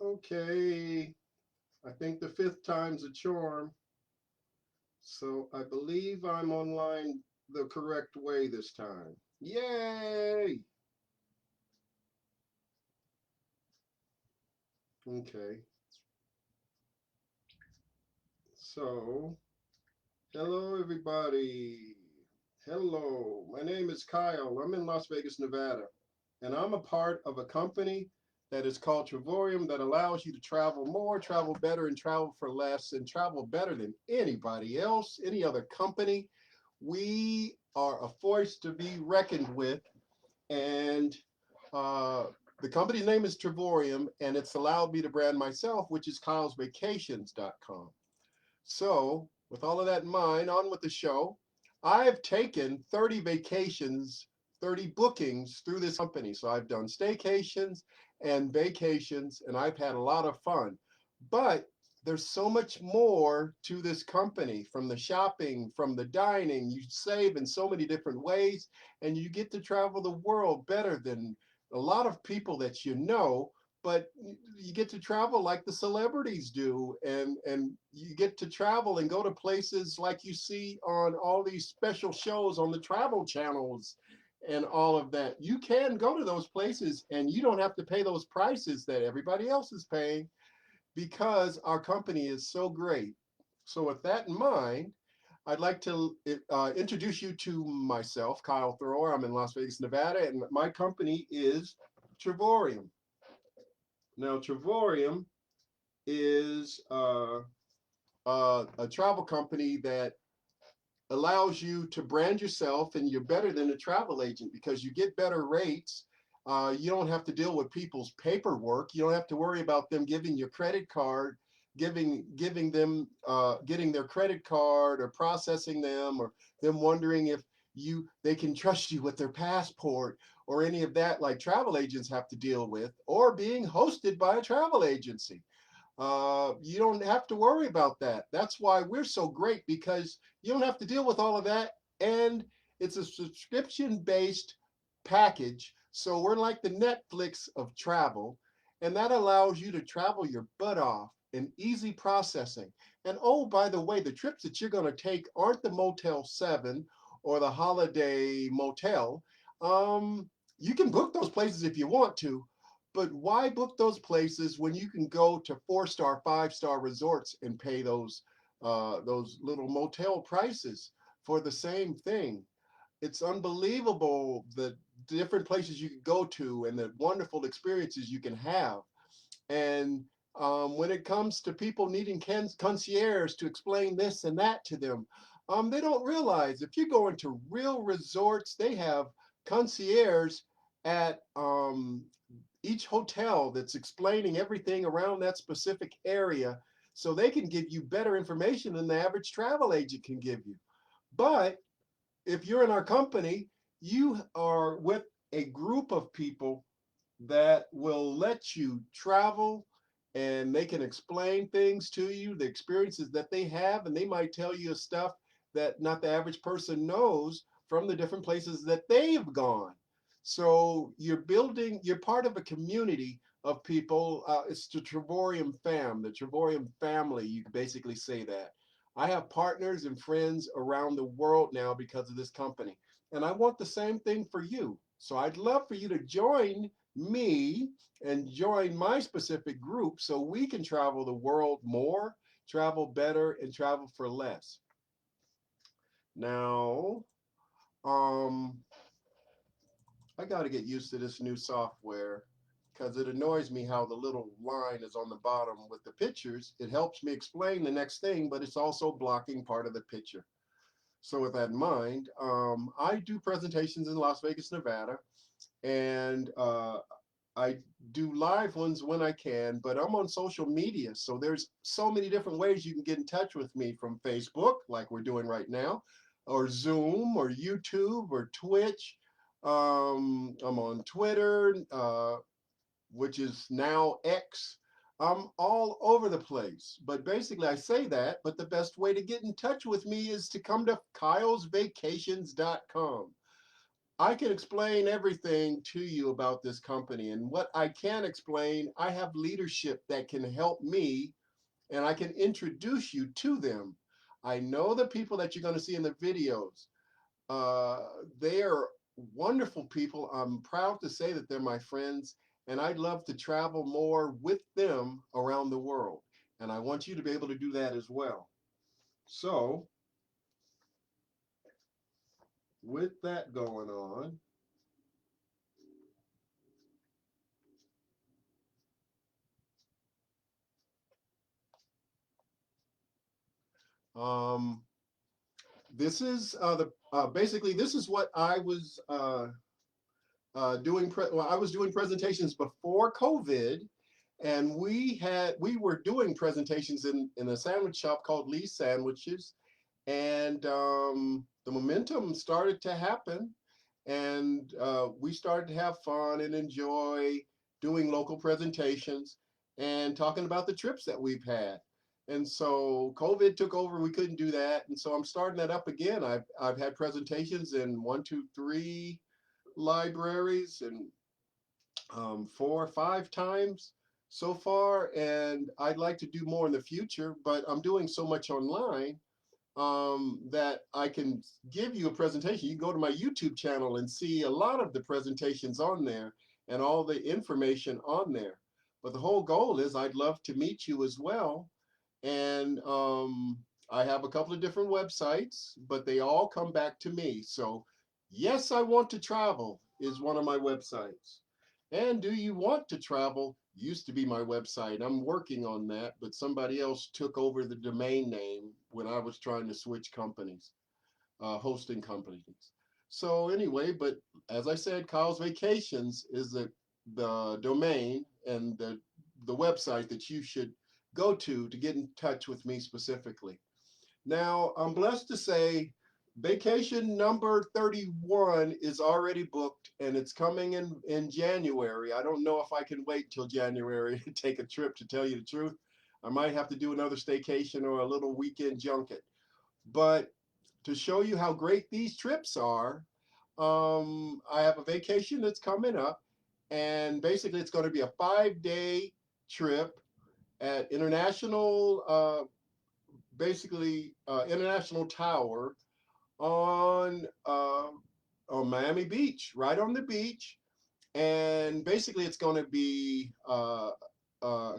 Okay, I think the fifth time's a charm. So I believe I'm online the correct way this time. Yay! Okay, so hello everybody. Hello, my name is Kyle. I'm in Las Vegas, Nevada, and I'm a part of a company that is called Travorium that allows you to travel more, travel better, and travel for less, and travel better than anybody else, any other company. We are a force to be reckoned with, and uh, the company's name is Travorium, and it's allowed me to brand myself, which is kylesvacations.com. So, with all of that in mind, on with the show. I've taken 30 vacations, 30 bookings through this company. So, I've done staycations and vacations, and I've had a lot of fun. But there's so much more to this company, from the shopping, from the dining. You save in so many different ways, and you get to travel the world better than a lot of people that you know, but you get to travel like the celebrities do, and you get to travel and go to places like you see on all these special shows on the travel channels and all of that. You can go to those places and you don't have to pay those prices that everybody else is paying because our company is so great. So with that in mind, I'd like to introduce you to myself, Kyle Thrower. I'm in Las Vegas, Nevada, and my company is Travorium. Now, Travorium is a travel company that allows you to brand yourself, and you're better than a travel agent because you get better rates. You don't have to deal with people's paperwork. You don't have to worry about them giving your credit card, giving them getting their credit card or processing them, or them wondering if they can trust you with their passport or any of that like travel agents have to deal with, or being hosted by a travel agency. You don't have to worry about that. That's why we're so great, because you don't have to deal with all of that. And it's a subscription based package. So we're like the Netflix of travel. And that allows you to travel your butt off in easy processing. And oh, by the way, the trips that you're going to take aren't the Motel 7 or the Holiday Motel. You can book those places if you want to, but why book those places when you can go to 4-star, 5-star resorts and pay those little motel prices for the same thing? It's unbelievable the different places you can go to and the wonderful experiences you can have. And when it comes to people needing concierge to explain this and that to them, they don't realize if you go into real resorts, they have concierge at each hotel that's explaining everything around that specific area, so they can give you better information than the average travel agent can give you. But if you're in our company, you are with a group of people that will let you travel, and they can explain things to you, the experiences that they have, and they might tell you stuff that not the average person knows from the different places that they've gone. So you're part of a community of people. It's the Travorium fam, the Travorium family. You can basically say that. I have partners and friends around the world now because of this company. And I want the same thing for you. So I'd love for you to join me and join my specific group so we can travel the world more, travel better, and travel for less. Now, um, I got to get used to this new software because it annoys me how the little line is on the bottom with the pictures. It helps me explain the next thing, but it's also blocking part of the picture. So with that in mind, I do presentations in Las Vegas, Nevada, and I do live ones when I can, but I'm on social media. So there's so many different ways you can get in touch with me, from Facebook, like we're doing right now, or Zoom, or YouTube, or Twitch. I'm on Twitter, which is now X. I'm all over the place. But basically, I say that, but the best way to get in touch with me is to come to kylesvacations.com. I can explain everything to you about this company. And what I can explain, I have leadership that can help me and I can introduce you to them. I know the people that you're going to see in the videos. Uh, they are wonderful people. I'm proud to say that they're my friends, and I'd love to travel more with them around the world. And I want you to be able to do that as well. So, with that going on, um, this is the basically this is what I was doing. Well, I was doing presentations before COVID, and we were doing presentations in a sandwich shop called Lee's Sandwiches, and the momentum started to happen, and we started to have fun and enjoy doing local presentations and talking about the trips that we've had. And so COVID took over, we couldn't do that, and so I'm starting that up again. I've had presentations in one, two, three libraries and 4 or 5 times so far, and I'd like to do more in the future, but I'm doing so much online that I can give you a presentation. You can go to my YouTube channel and see a lot of the presentations on there and all the information on there. But the whole goal is I'd love to meet you as well. And I have a couple of different websites, but they all come back to me. So, yes, I want to travel is one of my websites. And do you want to travel used to be my website. I'm working on that, but somebody else took over the domain name when I was trying to switch companies, hosting companies. So anyway, but as I said, Kyle's Vacations is the domain and the website that you should go to get in touch with me specifically. Now, I'm blessed to say vacation number 31 is already booked and it's coming in January. I don't know if I can wait till January to take a trip, to tell you the truth. I might have to do another staycation or a little weekend junket. But to show you how great these trips are, I have a vacation that's coming up, and basically it's going to be a 5 day trip at International Tower on Miami Beach, right on the beach. And basically, it's going to be a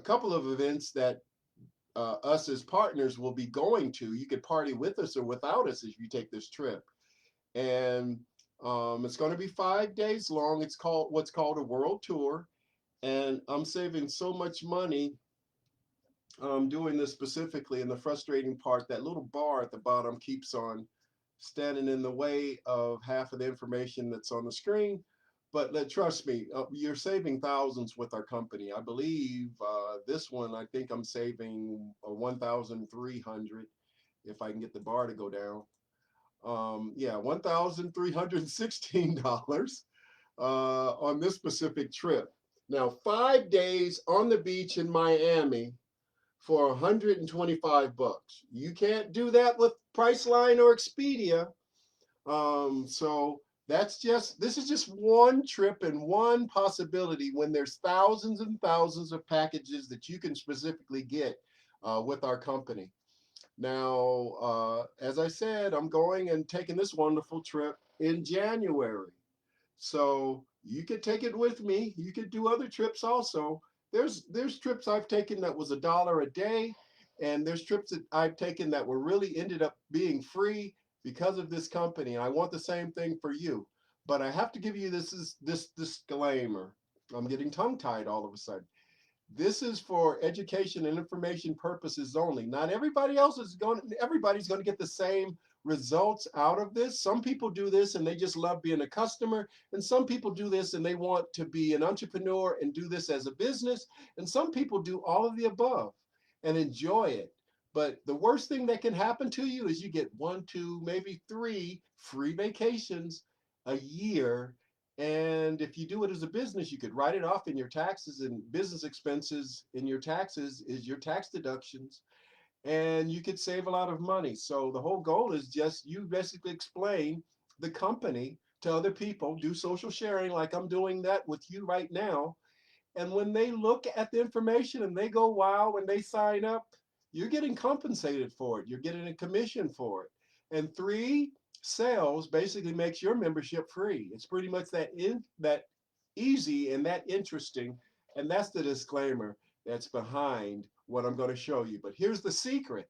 couple of events that us as partners will be going to. You could party with us or without us if you take this trip. And it's going to be 5 days long. It's called what's called a world tour. And I'm saving so much money doing this specifically. And the frustrating part, that little bar at the bottom keeps on standing in the way of half of the information that's on the screen. But trust me, you're saving thousands with our company. I believe this one, I think I'm saving 1,300 if I can get the bar to go down. Yeah, $1,316 on this specific trip. Now, 5 days on the beach in Miami for 125 bucks. You can't do that with Priceline or Expedia. So this is just one trip and one possibility when there's thousands and thousands of packages that you can specifically get with our company. Now, as I said, I'm going and taking this wonderful trip in January. So you could take it with me. You could do other trips also. There's trips I've taken that was $1 a day, and there's trips that I've taken that were really ended up being free because of this company. And I want the same thing for you. But I have to give you this disclaimer. I'm getting tongue tied all of a sudden. This is for education and information purposes only. Not everybody's going to get the same results out of this. Some people do this and they just love being a customer, and some people do this and they want to be an entrepreneur and do this as a business, and some people do all of the above and enjoy it. But the worst thing that can happen to you is you get one, two, maybe three free vacations a year, and if you do it as a business, you could write it off in your taxes, and business expenses in your taxes is your tax deductions, and you could save a lot of money. So the whole goal is just you basically explain the company to other people, do social sharing like I'm doing that with you right now. And when they look at the information and they go, wow, when they sign up, you're getting compensated for it. You're getting a commission for it. And three, sales basically makes your membership free. It's pretty much that easy and that interesting. And that's the disclaimer that's behind what I'm going to show you. But here's the secret.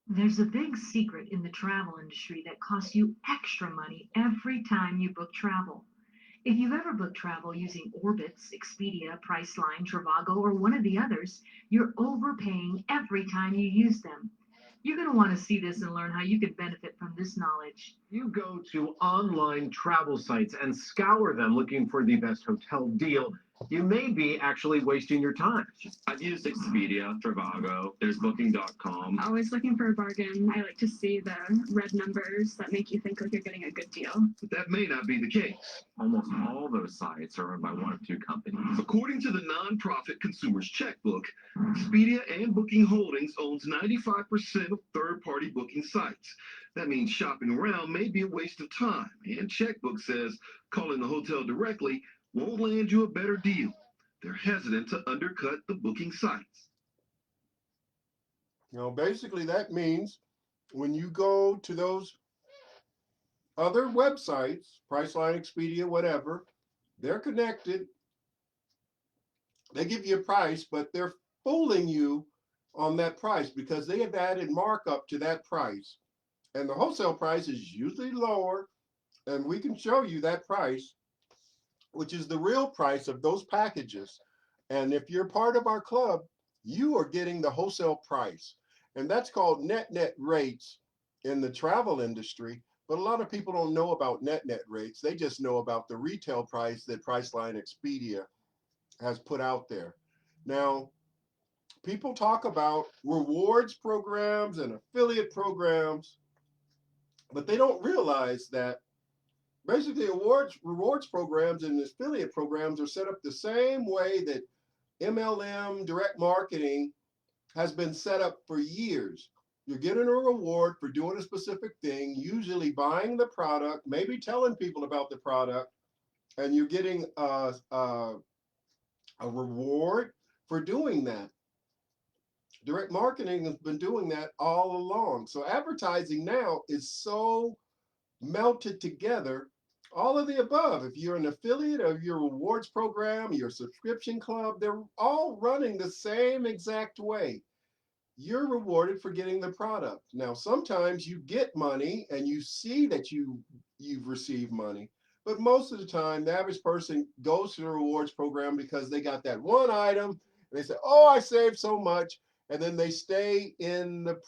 There's a big secret in the travel industry that costs you extra money every time you book travel. If you've ever booked travel using Orbitz, Expedia, Priceline, Trivago, or one of the others, you're overpaying every time you use them. You're going to want to see this and learn how you can benefit from this knowledge. You go to online travel sites and scour them looking for the best hotel deal. You may be actually wasting your time. I've used Expedia, Trivago, there's Booking.com. Always looking for a bargain. I like to see the red numbers that make you think like you're getting a good deal. But that may not be the case. Almost all those sites are owned by one of two companies. According to the nonprofit Consumer's Checkbook, Expedia and Booking Holdings owns 95% of third-party booking sites. That means shopping around may be a waste of time, and Checkbook says calling the hotel directly won't land you a better deal. They're hesitant to undercut the booking sites. Basically that means when you go to those other websites, Priceline, Expedia, whatever, they're connected. They give you a price, but they're fooling you on that price because they have added markup to that price. And the wholesale price is usually lower, and we can show you that price, which is the real price of those packages. And if you're part of our club, you are getting the wholesale price. And that's called net rates in the travel industry. But a lot of people don't know about net rates. They just know about the retail price that Priceline Expedia has put out there. Now, people talk about rewards programs and affiliate programs, but they don't realize that basically rewards programs and affiliate programs are set up the same way that MLM direct marketing has been set up for years. You're getting a reward for doing a specific thing, usually buying the product, maybe telling people about the product, and you're getting a reward for doing that. Direct marketing has been doing that all along. So advertising now is so melted together, all of the above. If you're an affiliate of your rewards program, your subscription club, they're all running the same exact way. You're rewarded for getting the product. Now, sometimes you get money and you see that you've received money, but most of the time, the average person goes to the rewards program because they got that one item, and they say, "Oh, I saved so much," and then they stay in the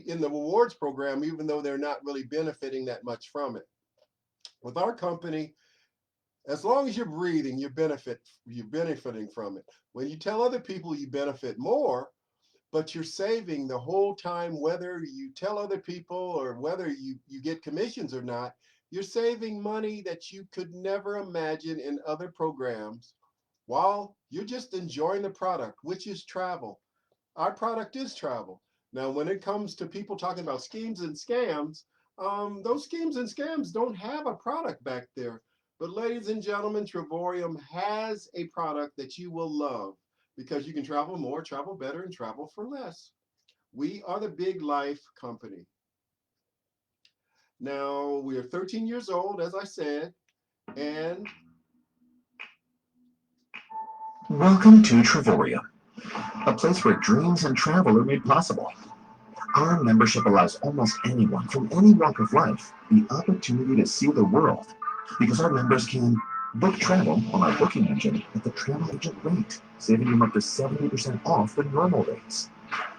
rewards program, even though they're not really benefiting that much from it. With our company, as long as you're breathing, you're benefiting from it. When you tell other people, you benefit more, but you're saving the whole time, whether you tell other people or whether you get commissions or not, you're saving money that you could never imagine in other programs while you're just enjoying the product, which is travel. Our product is travel. Now, when it comes to people talking about schemes and scams, those schemes and scams don't have a product back there. But ladies and gentlemen, Travorium has a product that you will love because you can travel more, travel better, and travel for less. We are the Big Life Company. Now, we are 13 years old, as I said, and Welcome to Travorium, a place where dreams and travel are made possible. Our membership allows almost anyone from any walk of life the opportunity to see the world because our members can book travel on our booking engine at the travel agent rate, saving them up to 70% off the normal rates.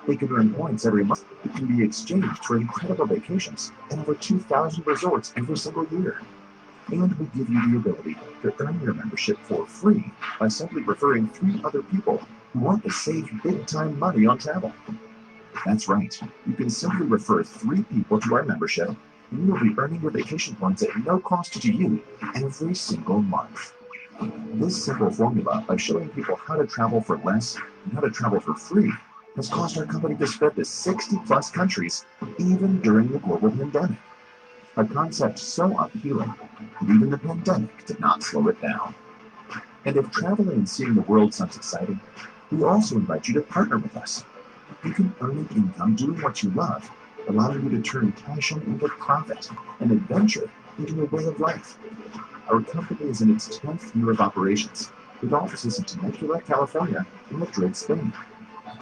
They can earn points every month that can be exchanged for incredible vacations and over 2,000 resorts every single year. And we give you the ability to earn your membership for free by simply referring 3 other people who want to save big-time money on travel. That's right. You can simply refer 3 people to our membership, and you'll be earning your vacation points at no cost to you every single month. This simple formula of showing people how to travel for less and how to travel for free has caused our company to spread to 60 plus countries, even during the global pandemic. A concept so appealing that even the pandemic did not slow it down. And if traveling and seeing the world sounds exciting, we also invite you to partner with us. You can earn an income doing what you love, allowing you to turn passion into profit and adventure into a way of life. Our company is in its 10th year of operations, with offices in Temecula, California, and Madrid, Spain.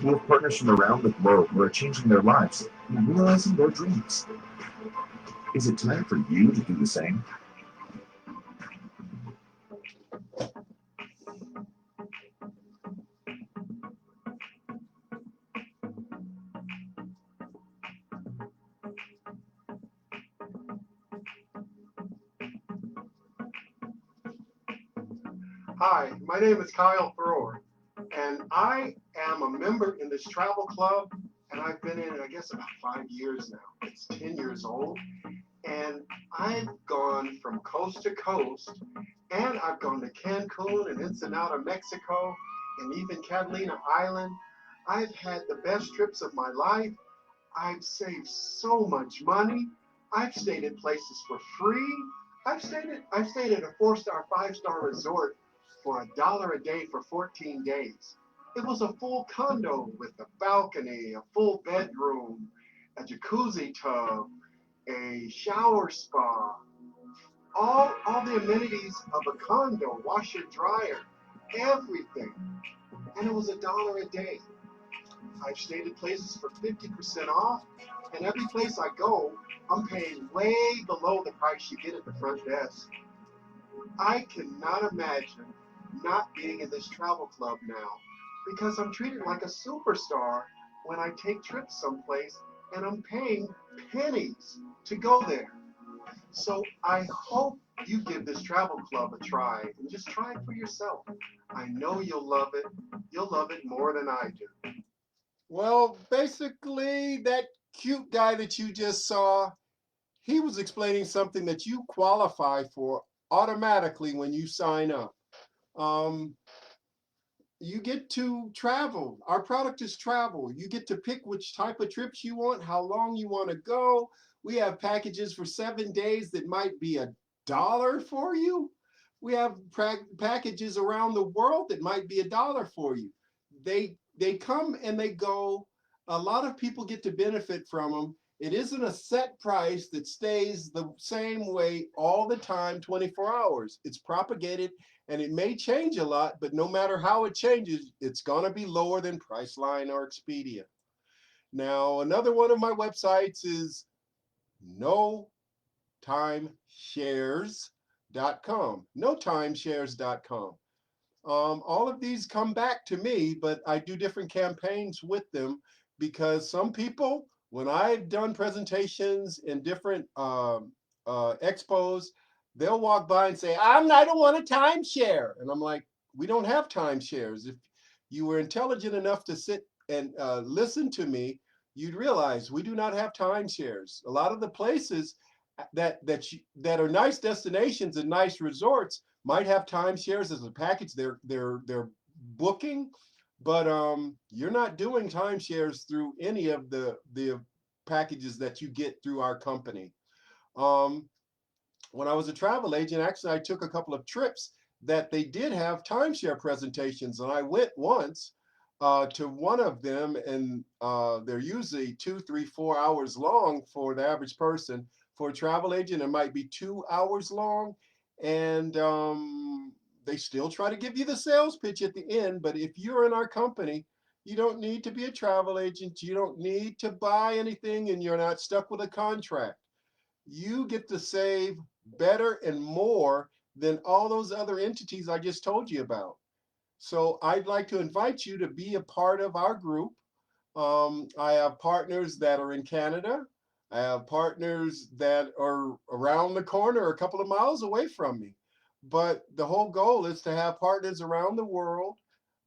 We have partners from around the globe who are changing their lives and realizing their dreams. Is it time for you to do the same? Hi, my name is Kyle Thror, and I am a member in this travel club, and I've been in it, I guess, about 5 years now. It's 10 years old, and I've gone from coast to coast, and I've gone to Cancun and Ensenada, Mexico, and even Catalina Island. I've had the best trips of my life. I've saved so much money. I've stayed at places for free. I've stayed at a 4-star, 5-star resort for $1 a day for 14 days. It was a full condo with a balcony, a full bedroom, a jacuzzi tub, a shower spa, all the amenities of a condo, washer, dryer, everything. And it was $1 a day. I've stayed at places for 50% off, and every place I go, I'm paying way below the price you get at the front desk. I cannot imagine not being in this travel club now, because I'm treated like a superstar when I take trips someplace, and I'm paying pennies to go there. So I hope you give this travel club a try, and just try it for yourself. I know you'll love it. You'll love it more than I do. Well, basically, that cute guy that you just saw, he was explaining something that you qualify for automatically when you sign up. Um, you get to travel. Our product is travel. You get to pick which type of trips you want, how long you want to go. We have packages for 7 days that might be $1 for you. We have packages around the world that might be $1 for you. They come and they go. A lot of people get to benefit from them. It isn't a set price that stays the same way all the time, 24 hours. It's propagated, and it may change a lot, but no matter how it changes, it's going to be lower than Priceline or Expedia. Now, another one of my websites is notimeshares.com. Notimeshares.com. All of these come back to me, but I do different campaigns with them, because some people, when I've done presentations in different expos, they'll walk by and say, I don't want a timeshare. And I'm like, we don't have timeshares. If you were intelligent enough to sit and listen to me, you'd realize we do not have timeshares. A lot of the places that are nice destinations and nice resorts might have timeshares as a package they're booking, but you're not doing timeshares through any of the packages that you get through our company. When I was a travel agent, actually I took a couple of trips that they did have timeshare presentations, and I went once to one of them, and they're usually 2, 3, 4 hours long for the average person. For a travel agent, it might be 2 hours long, and they still try to give you the sales pitch at the end. But if you're in our company, you don't need to be a travel agent. You don't need to buy anything, and you're not stuck with a contract. You get to save better and more than all those other entities I just told you about. So I'd like to invite you to be a part of our group. I have partners that are in Canada. I have partners that are around the corner, a couple of miles away from me. But the whole goal is to have partners around the world,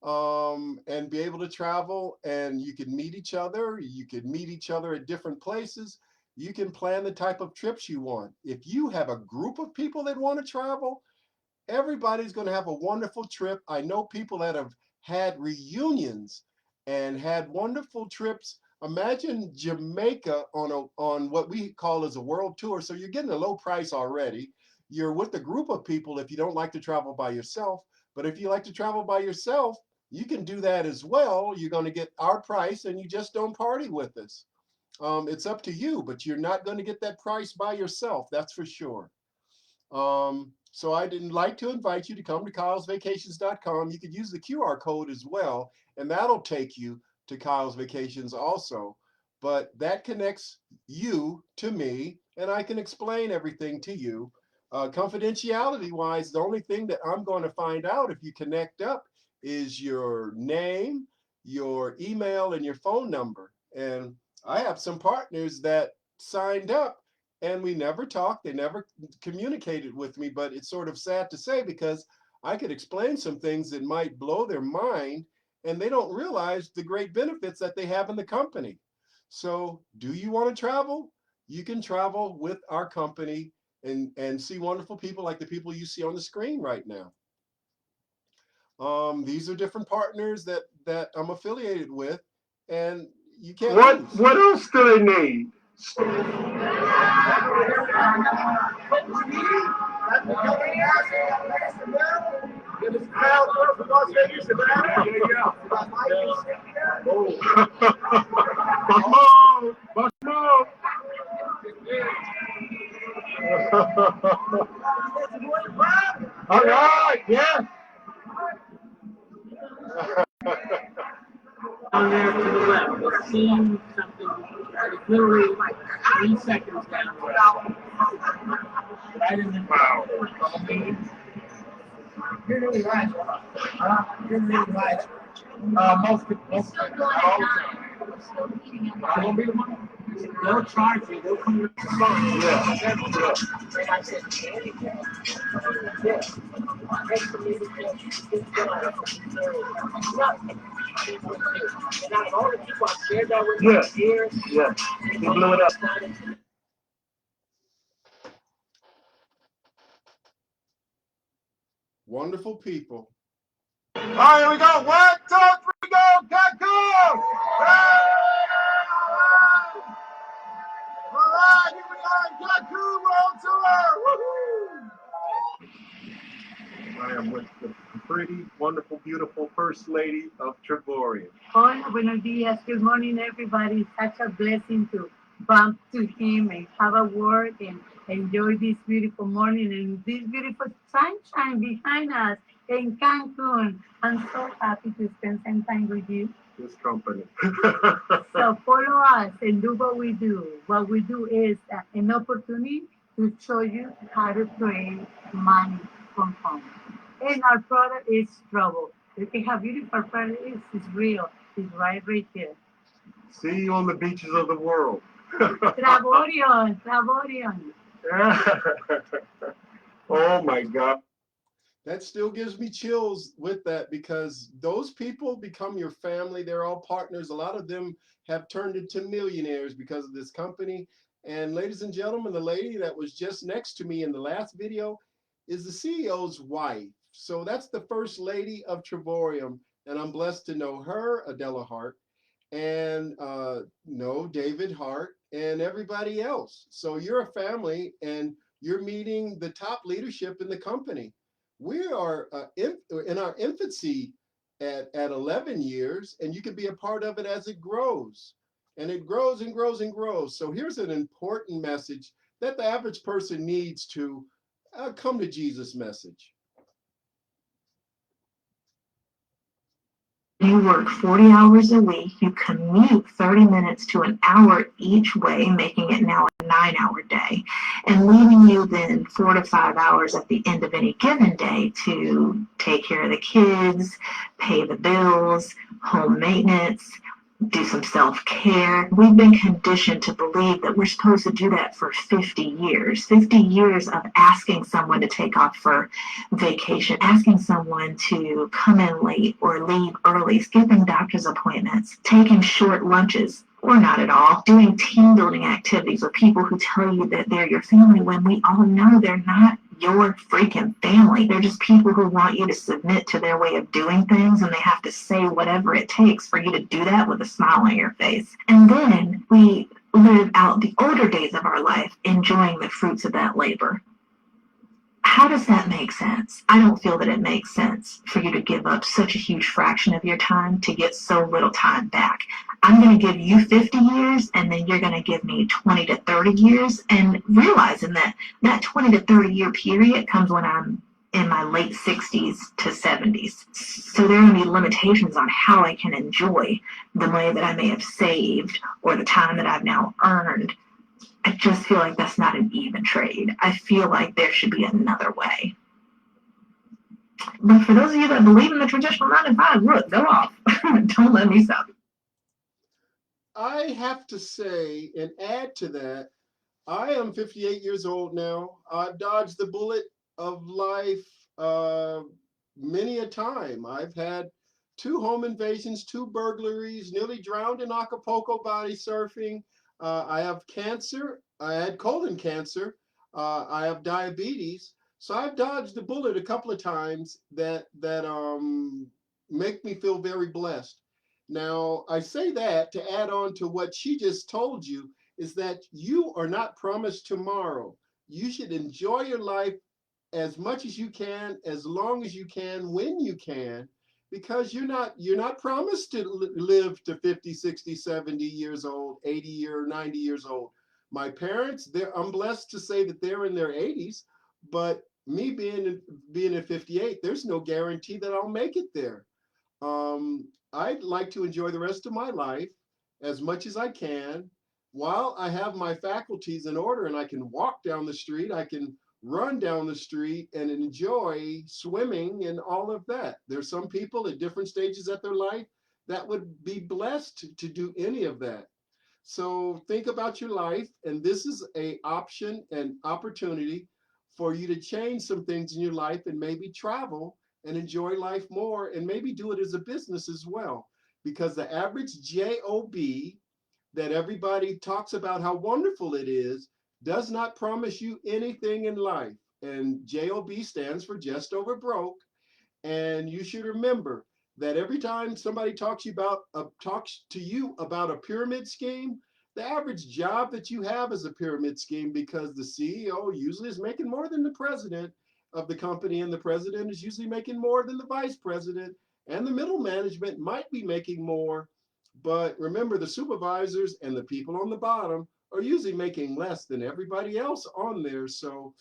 and be able to travel, and you can meet each other. You can meet each other at different places. You can plan the type of trips you want. If you have a group of people that want to travel, everybody's going to have a wonderful trip. I know people that have had reunions and had wonderful trips. Imagine Jamaica on what we call as a world tour. So you're getting a low price already. You're with a group of people if you don't like to travel by yourself. But if you like to travel by yourself, you can do that as well. You're going to get our price and you just don't party with us. It's up to you, but you're not going to get that price by yourself. That's for sure. So I'd like to invite you to come to kylesvacations.com. You could use the QR code as well, and that'll take you to Kyle's Vacations also. But that connects you to me, and I can explain everything to you. Confidentiality wise, the only thing that I'm going to find out if you connect up is your name, your email, and your phone number. And I have some partners that signed up and we never talked. They never communicated with me, but it's sort of sad to say because I could explain some things that might blow their mind and they don't realize the great benefits that they have in the company. So do you want to travel? You can travel with our company and see wonderful people like the people you see on the screen right now. These are different partners that I'm affiliated with, and you can't lose. What else do they need? All right, yeah. Down there to the left, you'll see something. It's literally like 3 seconds down the road. Right in the Wow. You're really right. You're really right. Most all the time. I won't be the one. They'll charge you. They'll come to the phone. Yeah. He blew it up. Wonderful people. All right, here we go. 1, 2, 3, go. Cancun! All right, here we are. Cancun World Tour. Woohoo! I am with the pretty, wonderful, beautiful First Lady of Travorium. Hola, buenos días. Good morning, everybody. It's such a blessing to bump to him and have a word and enjoy this beautiful morning and this beautiful sunshine behind us in Cancun. I'm so happy to spend some time with you. This company. So follow us and do what we do. What we do is an opportunity to show you how to create money from home. And our product is Trouble. Look at how beautiful our product is. It's real. It's right there. See you on the beaches of the world. Travorium. Oh my God. That still gives me chills with that because those people become your family. They're all partners. A lot of them have turned into millionaires because of this company. And ladies and gentlemen, the lady that was just next to me in the last video is the CEO's wife. So that's the First Lady of Travorium. And I'm blessed to know her, Adela Hart, and know David Hart and everybody else. So you're a family and you're meeting the top leadership in the company. We are in our infancy at 11 years, and you can be a part of it as it grows. And it grows and grows and grows. So here's an important message that the average person needs to come to Jesus message. You work 40 hours a week, you commute 30 minutes to an hour each way, making it now a 9-hour day, and leaving you then 4 to 5 hours at the end of any given day to take care of the kids, pay the bills, home maintenance, do some self-care. We've been conditioned to believe that we're supposed to do that for 50 years. 50 years of asking someone to take off for vacation, asking someone to come in late or leave early, skipping doctor's appointments, taking short lunches, or not at all, doing team building activities with people who tell you that they're your family when we all know they're not your freaking family. They're just people who want you to submit to their way of doing things, and they have to say whatever it takes for you to do that with a smile on your face. And then we live out the older days of our life enjoying the fruits of that labor. How does that make sense? I don't feel that it makes sense for you to give up such a huge fraction of your time to get so little time back. I'm going to give you 50 years, and then you're going to give me 20 to 30 years, and realizing that that 20 to 30 year period comes when I'm in my late 60s to 70s. So there are going to be limitations on how I can enjoy the money that I may have saved or the time that I've now earned. I just feel like that's not an even trade. I feel like there should be another way. But for those of you that believe in the traditional 9 to 5, look, go off. Don't let me stop. I have to say and add to that, I am 58 years old now. I've dodged the bullet of life many a time. I've had 2 home invasions, 2 burglaries, nearly drowned in Acapulco body surfing. I have cancer. I had colon cancer. I have diabetes. So I've dodged the bullet a couple of times that make me feel very blessed. Now, I say that to add on to what she just told you, is that you are not promised tomorrow. You should enjoy your life as much as you can, as long as you can, when you can, because you're not promised to live to 50, 60, 70 years old, 80 or 90 years old. My parents, I'm blessed to say that they're in their 80s, but me being at 58, there's no guarantee that I'll make it there. I'd like to enjoy the rest of my life as much as I can while I have my faculties in order and I can walk down the street, I can run down the street and enjoy swimming and all of that. There's some people at different stages of their life that would be blessed to do any of that. So think about your life, and this is a option and opportunity for you to change some things in your life and maybe travel and enjoy life more and maybe do it as a business as well. Because the average job that everybody talks about how wonderful it is does not promise you anything in life. And job stands for just over broke. And you should remember that every time somebody talks to you about a pyramid scheme, the average job that you have is a pyramid scheme, because the CEO usually is making more than the president of the company, and the president is usually making more than the vice president, and the middle management might be making more. But remember, the supervisors and the people on the bottom are usually making less than everybody else on there. So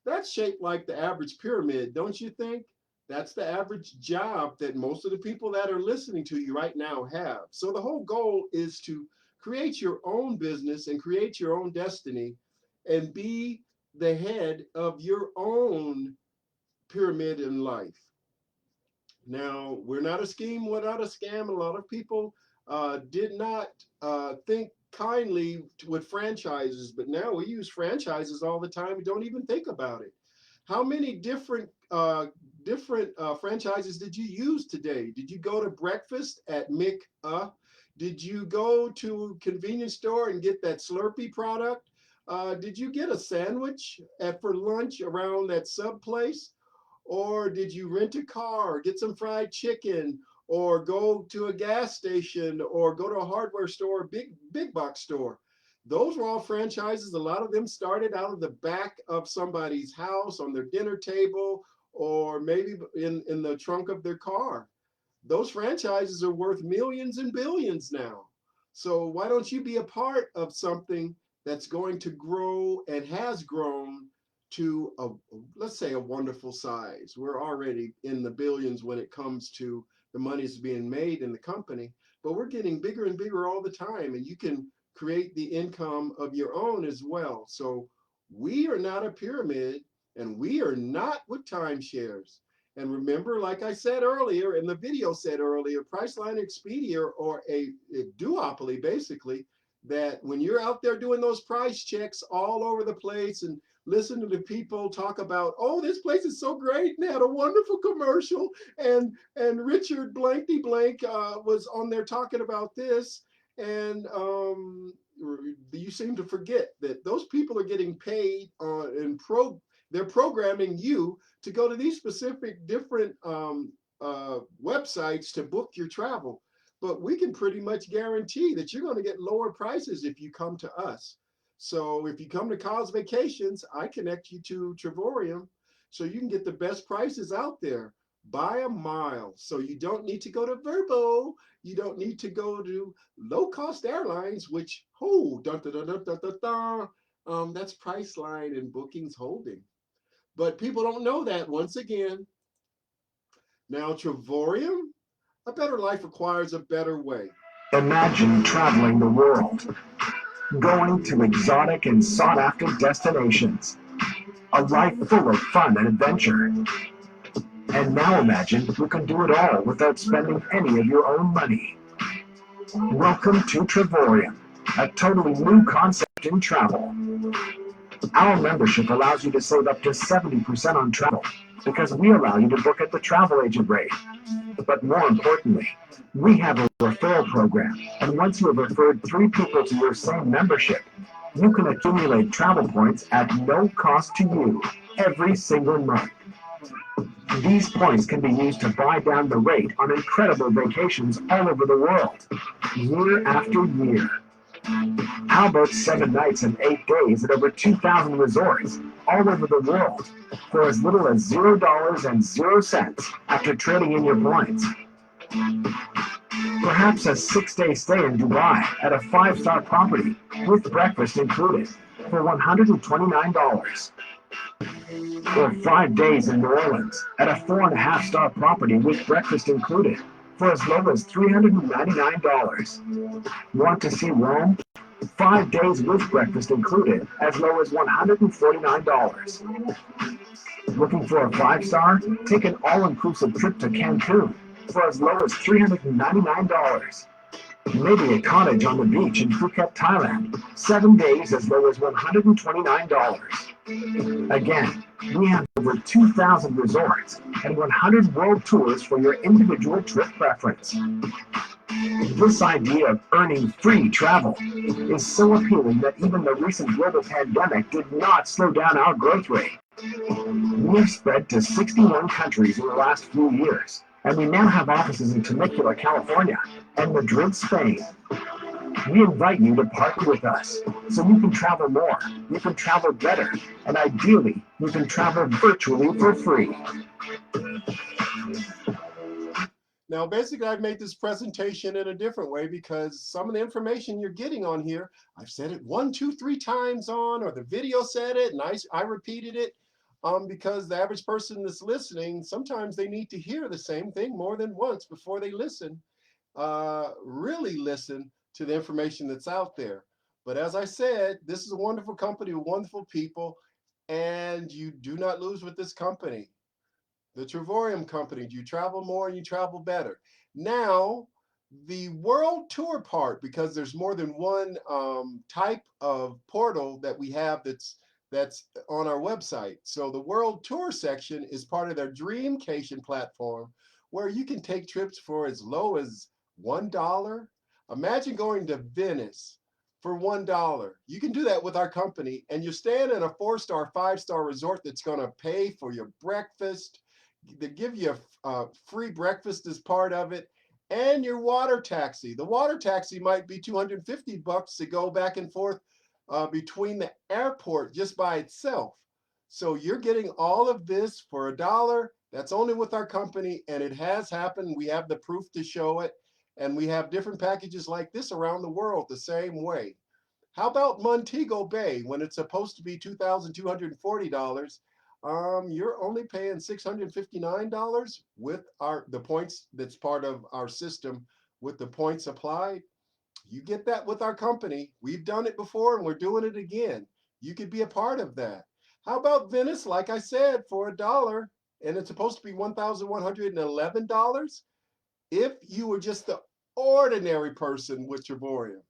that's shaped like the average pyramid, don't you think? That's the average job that most of the people that are listening to you right now have. So the whole goal is to create your own business and create your own destiny and be the head of your own pyramid in life. Now, we're not a scheme without a scam. A lot of people did not think kindly with franchises, but now we use franchises all the time. We don't even think about it. How many different franchises did you use today? Did you go to breakfast at Mick? Did you go to a convenience store and get that Slurpee product? Did you get a sandwich for lunch around that sub place? Or did you rent a car, get some fried chicken, or go to a gas station, or go to a hardware store, big box store? Those were all franchises. A lot of them started out of the back of somebody's house, on their dinner table, or maybe in the trunk of their car. Those franchises are worth millions and billions now. So why don't you be a part of something that's going to grow and has grown to let's say a wonderful size. We're already in the billions when it comes to the money's being made in the company, but we're getting bigger and bigger all the time, and you can create the income of your own as well. So we are not a pyramid, and we are not with timeshares. And remember, like I said earlier, and the video said earlier, Priceline, Expedia, or a duopoly, basically, that when you're out there doing those price checks all over the place and listen to the people talk about, oh, this place is so great and had a wonderful commercial, and Richard blankety blank was on there talking about this, and you seem to forget that those people are getting paid they're programming you to go to these specific different websites to book your travel. But we can pretty much guarantee that you're going to get lower prices if you come to us. So if you come to Cause Vacations, I connect you to Travorium so you can get the best prices out there by a mile. So you don't need to go to Verbo. You don't need to go to low-cost airlines, which, oh, dun, dun, dun, dun, dun, dun, dun. That's Priceline and Bookings Holding. But people don't know that once again. Now, Travorium, a better life requires a better way. Imagine traveling the world, going to exotic and sought-after destinations, a life full of fun and adventure. And now imagine you can do it all without spending any of your own money. Welcome to Travorium, a totally new concept in travel. Our membership allows you to save up to 70% on travel because we allow you to book at the travel agent rate. But more importantly, we have a referral program, and once you have referred 3 people to your same membership, you can accumulate travel points at no cost to you every single month. These points can be used to buy down the rate on incredible vacations all over the world, year after year. How about 7 nights and 8 days at over 2,000 resorts all over the world for as little as $0 after trading in your points? Perhaps a 6-day stay in Dubai at a 5-star property with breakfast included for $129. Or 5 days in New Orleans at a 4.5-star property with breakfast included for as low as $399. Want to see Rome? 5 days with breakfast included as low as $149. Looking for a 5-star? Take an all-inclusive trip to Cancun for as low as $399. Maybe a cottage on the beach in Phuket, Thailand, 7 days as low as $129. Again, we have over 2,000 resorts and 100 world tours for your individual trip preference. This idea of earning free travel is so appealing that even the recent global pandemic did not slow down our growth rate. We have spread to 61 countries in the last few years, and we now have offices in Temecula, California, and Madrid, Spain. We invite you to partner with us so you can travel more, you can travel better, and ideally, you can travel virtually for free. Now, basically, I've made this presentation in a different way because some of the information you're getting on here, I've said it 1, 2, 3 times on, or the video said it, and I repeated it, because the average person that's listening, sometimes they need to hear the same thing more than once before they listen, really listen to the information that's out there. But as I said, this is a wonderful company with wonderful people, and you do not lose with this company. The Travorium company, you travel more and you travel better. Now, the world tour part, because there's more than one type of portal that we have that's on our website. So the world tour section is part of their Dreamcation platform, where you can take trips for as low as $1. Imagine going to Venice for $1. You can do that with our company, and you're staying in a 4-star, 5-star resort that's going to pay for your breakfast. They give you a free breakfast as part of it, and your water taxi. The water taxi might be $250 to go back and forth between the airport just by itself. So you're getting all of this for $1. That's only with our company, and it has happened. We have the proof to show it, and we have different packages like this around the world the same way. How about Montego Bay when it's supposed to be $2,240? You're only paying $659 with the points that's part of our system with the points applied. You get that with our company. We've done it before and we're doing it again. You could be a part of that. How about Venice, like I said, for $1, and it's supposed to be $1,111 if you were just the ordinary person with Travorium.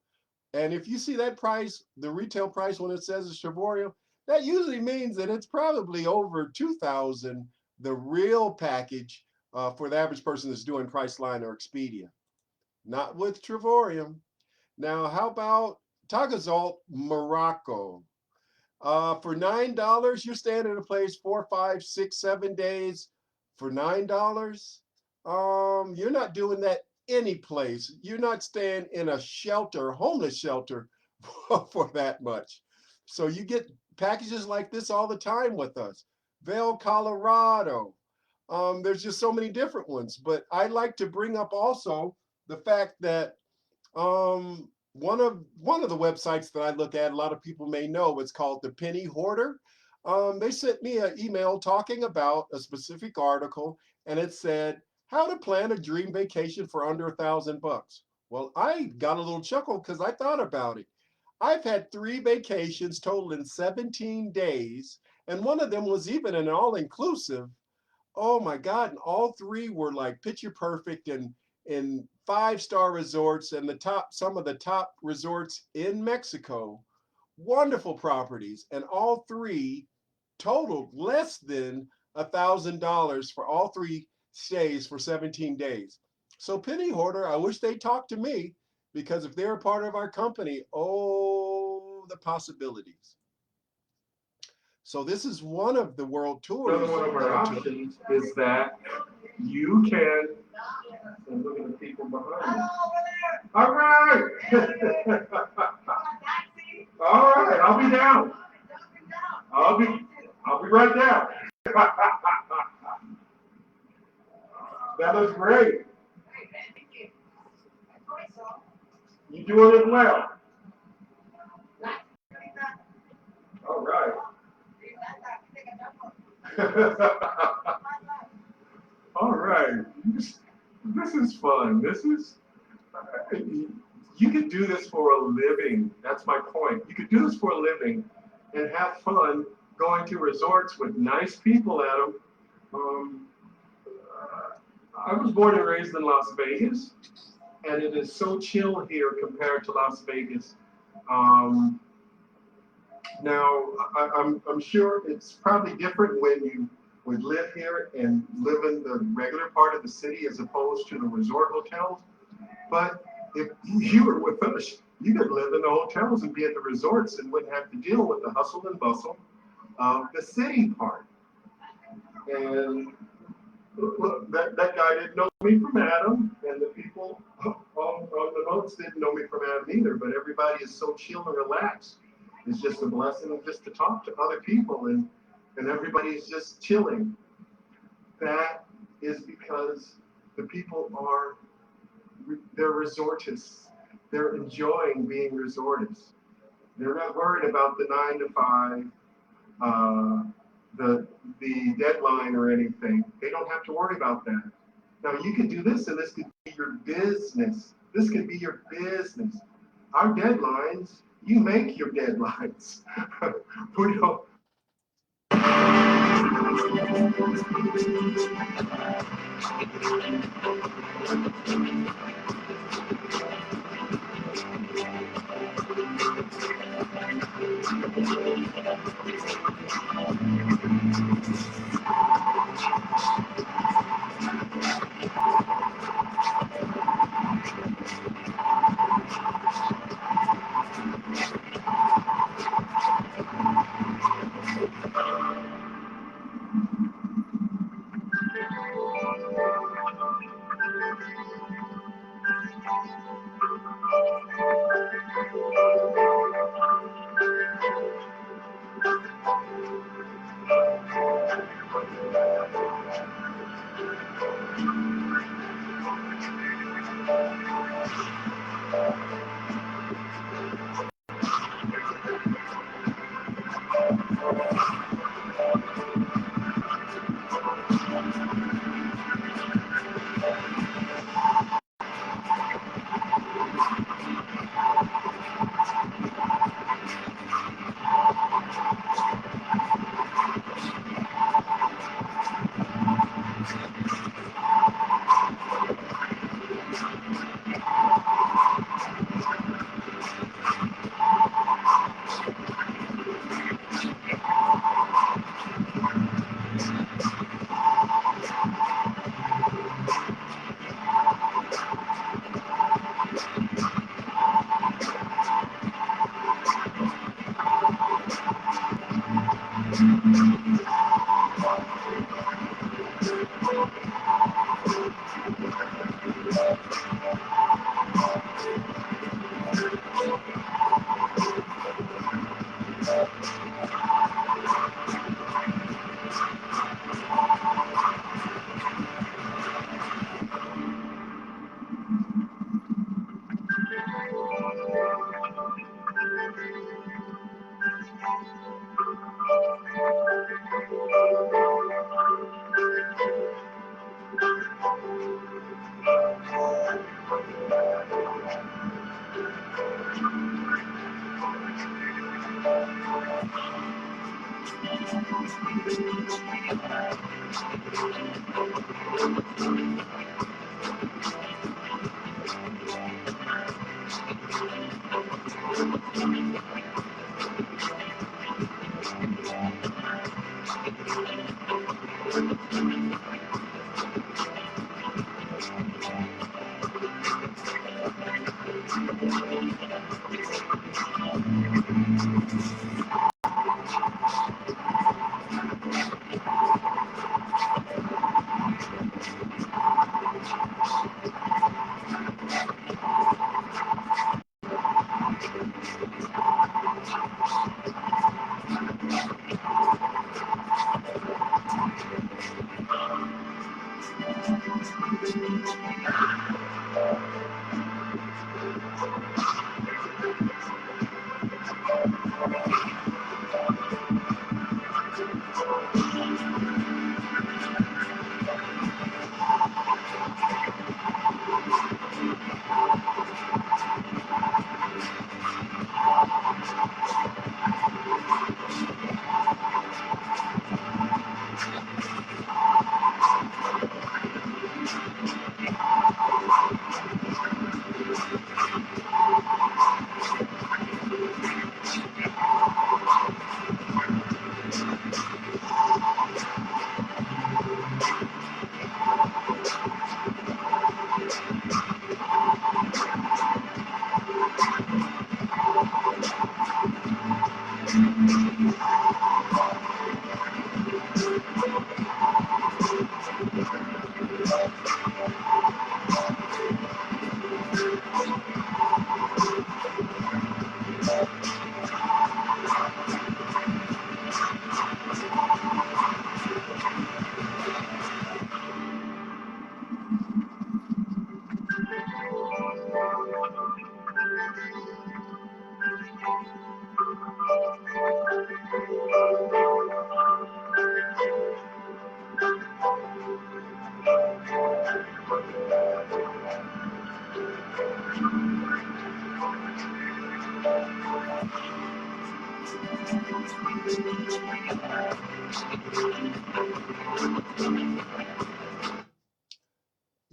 And if you see that price, the retail price when it says it's Travorium, that usually means that it's probably over $2,000, the real package for the average person that's doing Priceline or Expedia. Not with Travorium. Now, how about Tagazalt, Morocco? For $9, you're staying at a place 4, 5, 6, 7 days for $9. You're not doing that any place. You're not staying in a shelter, homeless shelter, for that much. So you get packages like this all the time with us. Vail, Colorado. There's just so many different ones. But I like to bring up also the fact that one of the websites that I look at, a lot of people may know, it's called the Penny Hoarder. They sent me an email talking about a specific article, and it said how to plan a dream vacation for under $1,000. Well, I got a little chuckle because I thought about it. I've had 3 vacations totaling 17 days, and one of them was even an all-inclusive. Oh my God, and all 3 were like picture perfect and in 5-star resorts and some of the top resorts in Mexico. Wonderful properties, and all 3 totaled less than $1,000 for all 3 stays for 17 days. So Penny Hoarder, I wish they talked to me, because if they're a part of our company, oh, the possibilities. So this is one of the world tours. Another one of our options is that you can, and look at the people behind you. All right. All right, I'll be down. I'll be right down. That looks great. You doing it well. All right. All right. This is fun. You could do this for a living. That's my point. You could do this for a living and have fun going to resorts with nice people at them. I was born and raised in Las Vegas, and it is so chill here compared to Las Vegas. Now, I'm sure it's probably different when you would live here and live in the regular part of the city as opposed to the resort hotels. But if you were with us, you could live in the hotels and be at the resorts and wouldn't have to deal with the hustle and bustle of the city part. And look, that guy didn't know me from Adam, and the people on the boats didn't know me from Adam either, but everybody is so chill and relaxed. It's just a blessing just to talk to other people, and everybody's just chilling. That is because the people they're resortists. They're enjoying being resortists. They're not worried about the 9 to 5, the deadline or anything. They don't have to worry about that. Now you could do this, and this could be your business. This could be your business. Our deadlines, you make your deadlines. We don't.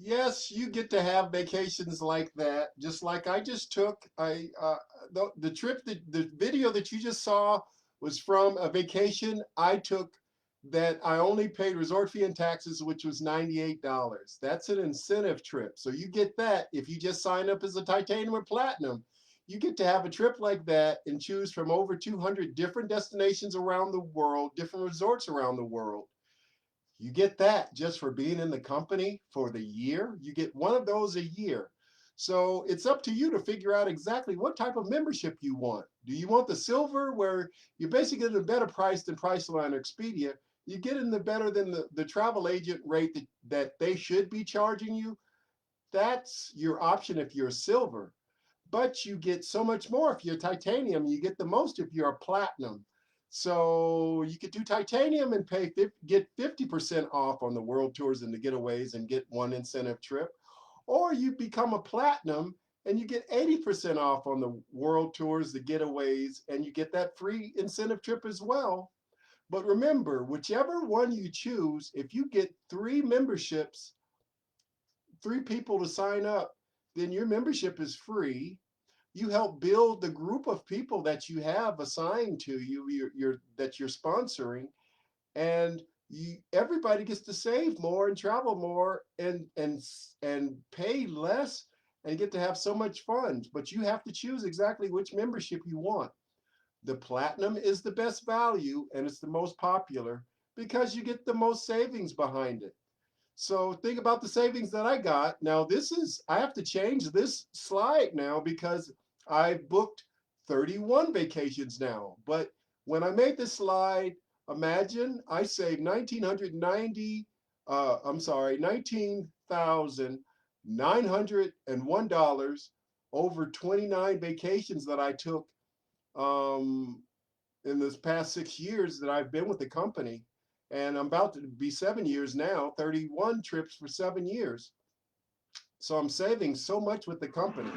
Yes, you get to have vacations like that, just like I just took. The trip that the video that you just saw was from a vacation I took that I only paid resort fee and taxes, which was $98. That's an incentive trip. So you get that if you just sign up as a titanium or platinum. You get to have a trip like that and choose from over 200 different destinations around the world, different resorts around the world. You get that just for being in the company for the year. You get one of those a year. So it's up to you to figure out exactly what type of membership you want. Do you want the silver where you're basically getting a better price than Priceline or Expedia? You get in the better than the travel agent rate that they should be charging you. That's your option if you're silver. But you get so much more if you're titanium. You get the most if you're a platinum. So you could do titanium and get 50% off on the world tours and the getaways and get one incentive trip. Or you become a platinum and you get 80% off on the world tours, the getaways, and you get that free incentive trip as well. But remember, whichever one you choose, if you get three memberships, three people to sign up, then your membership is free. You help build the group of people that you have assigned to you, that you're sponsoring, and everybody gets to save more and travel more and pay less and get to have so much fun. But you have to choose exactly which membership you want. The platinum is the best value and it's the most popular because you get the most savings behind it. So think about the savings that I got. Now I have to change this slide now because I've booked 31 vacations now. But when I made this slide, imagine I saved 1,990, I'm sorry, $19,901 over 29 vacations that I took um, in this past 6 years that I've been with the company. And I'm about to be 7 years now, 31 trips for 7 years. So I'm saving so much with the company.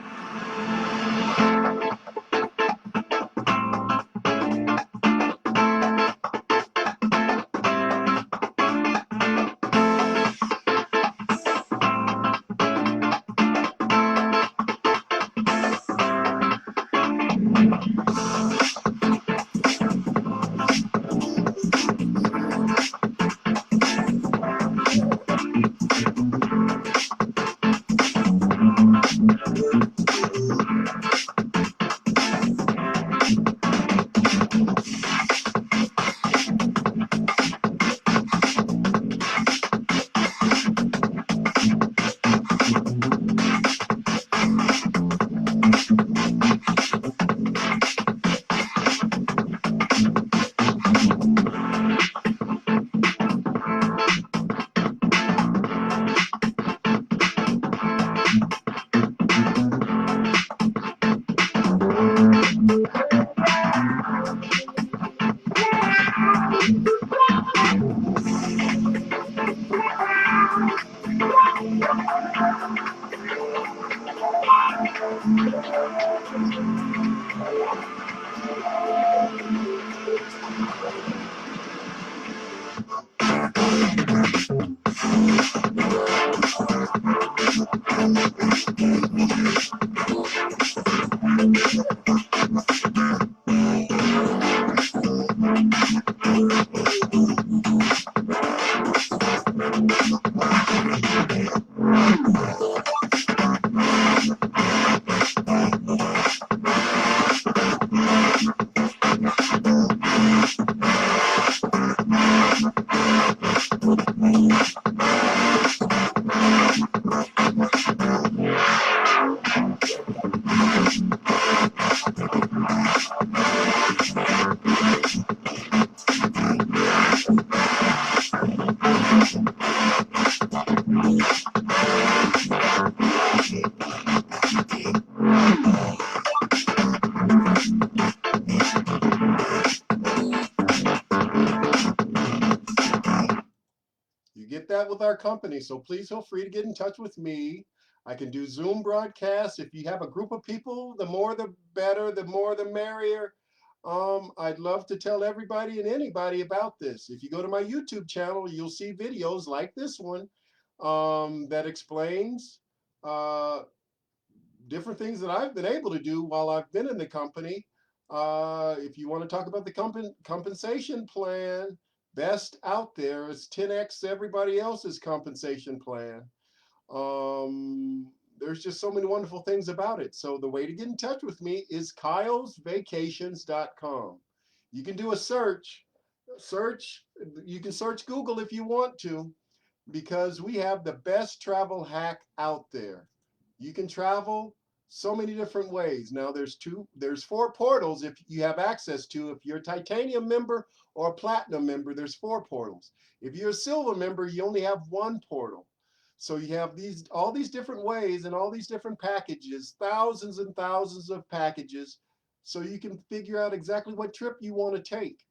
You get that with our company. So please feel free to get in touch with me. I can do Zoom broadcasts. If you have a group of people, the more the better, the more the merrier. I'd love to tell everybody and anybody about this. If you go to my YouTube channel, you'll see videos like this one that explains different things that I've been able to do while I've been in the company. If you want to talk about the compensation plan, best out there is 10x everybody else's compensation plan. There's just so many wonderful things about it. So the way to get in touch with me is kylesvacations.com. You can do a search. You can search Google if you want to, because we have the best travel hack out there. You can travel so many different ways. Now there's 4 portals if you have access to. If you're a titanium member or a platinum member, there's 4 portals. If you're a silver member, you only have 1 portal. So you have all these different ways and all these different packages, thousands and thousands of packages, so you can figure out exactly what trip you want to take.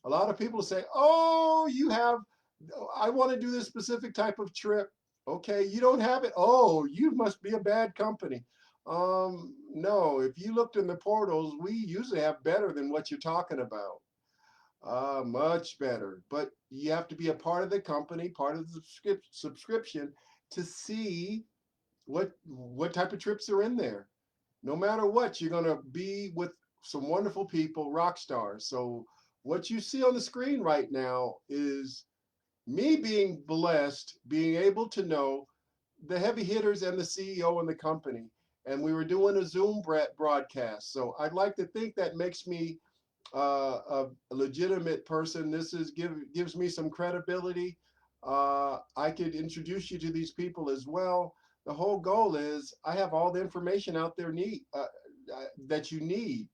A lot of people say, "Oh, I want to do this specific type of trip." Okay, you don't have it. Oh, you must be a bad company. No, if you looked in the portals, we usually have better than what you're talking about. Much better. But you have to be a part of the company, part of the subscription to see what type of trips are in there. No matter what, you're going to be with some wonderful people, rock stars. So what you see on the screen right now is me being blessed, being able to know the heavy hitters and the CEO in the company. And we were doing a Zoom broadcast. So I'd like to think that makes me a legitimate person. This is gives me some credibility. I could introduce you to these people as well. The whole goal is I have all the information out there that you need.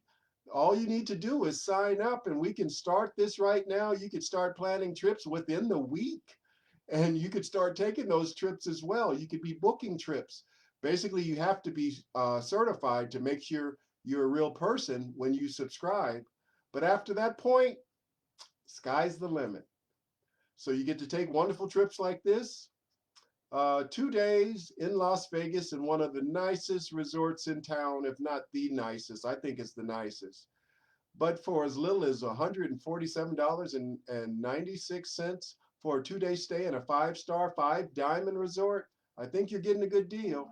All you need to do is sign up, and we can start this right now. You could start planning trips within the week, and you could start taking those trips as well. You could be booking trips. Basically, you have to be certified to make sure you're a real person when you subscribe. But after that point, sky's the limit. So you get to take wonderful trips like this. 2 days in Las Vegas in one of the nicest resorts in town, if not the nicest. I think it's the nicest. But for as little as $147.96 for a 2-day stay in a 5-star, 5-diamond resort, I think you're getting a good deal.